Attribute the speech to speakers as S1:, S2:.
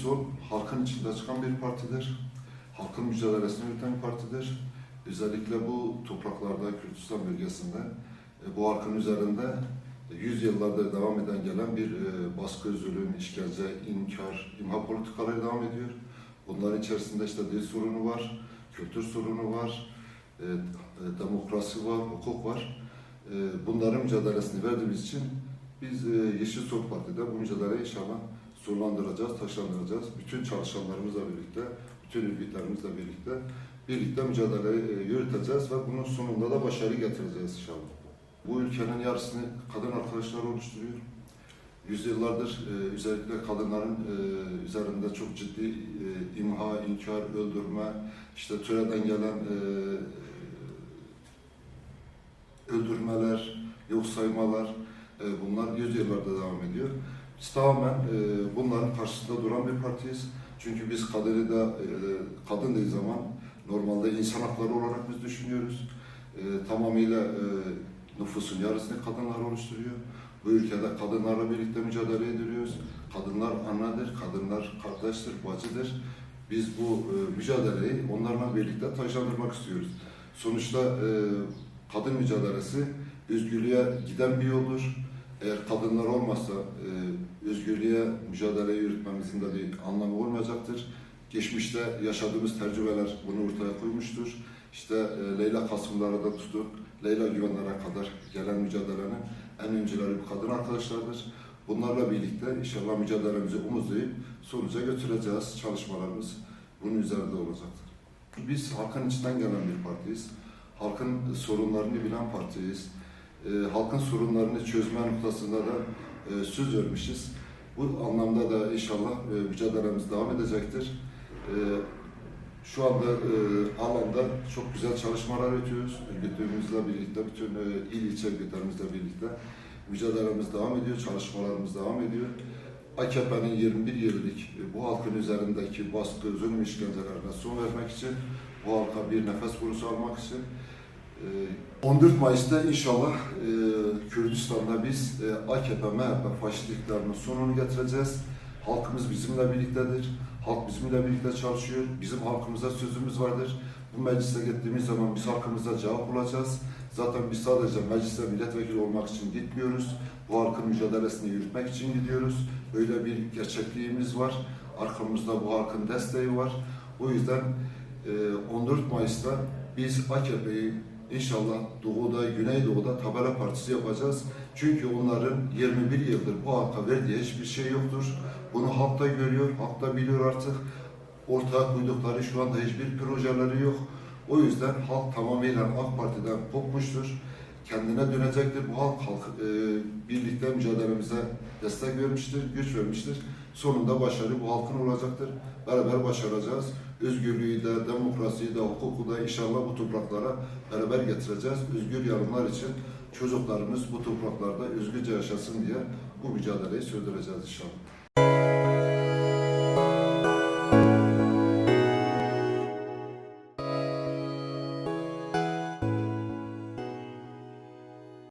S1: Sol halkın içinde çıkan bir partidir. Halkın mücadelesini yürüten bir partidir. Özellikle bu topraklarda, Kürdistan bölgesinde bu halkın üzerinde 100 yıllardır devam eden gelen bir baskı, zulüm, işkence, inkar, imha politikaları devam ediyor. Bunların içerisinde işte dil sorunu var, kültür sorunu var, demokrasi var, hukuk var. Bunların mücadelesini verdiğimiz için biz Yeşil Sol Parti'de bu mücadeleyi inşallah sonlandıracağız, taşlandıracağız. Bütün çalışanlarımızla birlikte, bütün örgütlerimizle birlikte mücadeleyi yürüteceğiz ve bunun sonunda da başarı getireceğiz inşallah. Bu ülkenin yarısını kadın arkadaşlar oluşturuyor. Yüzyıllardır özellikle kadınların üzerinde çok ciddi imha, inkar, öldürme, işte töreden gelen öldürmeler, yok saymalar, bunlar yüzyıllarda devam ediyor. Biz tamamen bunların karşısında duran bir partiyiz. Çünkü biz kadın dediği zaman normalde insan hakları olarak biz düşünüyoruz. Tamamıyla nüfusun yarısını kadınlar oluşturuyor. Bu ülkede kadınlarla birlikte mücadele ediyoruz. Kadınlar anadır, kadınlar kardeştir, bacıdır. Biz bu mücadeleyi onlarla birlikte taşlandırmak istiyoruz. Sonuçta kadın mücadelesi özgürlüğe giden bir yoldur. Eğer kadınlar olmazsa özgürlüğe mücadele yürütmemizin de bir anlamı olmayacaktır. Geçmişte yaşadığımız tecrübeler bunu ortaya koymuştur. İşte Leyla Kasımlara da tutup Leyla Güvenler'e kadar gelen mücadelenin en öncüleri bu kadın arkadaşlardır. Bunlarla birlikte inşallah mücadelemizi omuzlayıp sonuca götüreceğiz. Çalışmalarımız bunun üzerinde olacaktır. Biz halkın içinden gelen bir partiyiz. Halkın sorunlarını bilen partiyiz. Halkın sorunlarını çözme noktasında da söz vermişiz. Bu anlamda da inşallah mücadelemiz devam edecektir. Şu anda alanda çok güzel çalışmalar yapıyoruz. Örgütlerimizle birlikte, bütün il ilçe örgütlerimizle birlikte mücadelemiz devam ediyor, çalışmalarımız devam ediyor. AKP'nin 21 yıllık bu halkın üzerindeki baskı, zulüm, işkencelerine son vermek için, bu halka bir nefes borusu almak için 14 Mayıs'ta inşallah Kürdistan'da biz AKP, MHP faşistliklerinin sonunu getireceğiz. Halkımız bizimle birliktedir. Halk bizimle birlikte çalışıyor. Bizim halkımıza sözümüz vardır. Bu meclise gittiğimiz zaman biz halkımıza cevap bulacağız. Zaten biz sadece mecliste milletvekili olmak için gitmiyoruz. Bu halkın mücadelesini yürütmek için gidiyoruz. Böyle bir gerçekliğimiz var. Arkamızda bu halkın desteği var. O yüzden 14 Mayıs'ta biz AKP'yi İnşallah Doğu'da, Güneydoğu'da tabela partisi yapacağız. Çünkü onların 21 yıldır bu halka verdiği hiçbir şey yoktur. Bunu halk da görüyor, halk da biliyor artık. Ortaya koydukları şu anda hiçbir projeleri yok. O yüzden halk tamamıyla AK Parti'den kopmuştur. Kendine dönecektir. Bu halk birlikte mücadelemize destek vermiştir, güç vermiştir. Sonunda başarı bu halkın olacaktır. Beraber başaracağız. Özgürlüğü de, demokrasiyi de, hukuku da inşallah bu topraklara beraber getireceğiz. Özgür yarınlar için çocuklarımız bu topraklarda özgürce yaşasın diye bu mücadeleyi sürdüreceğiz inşallah.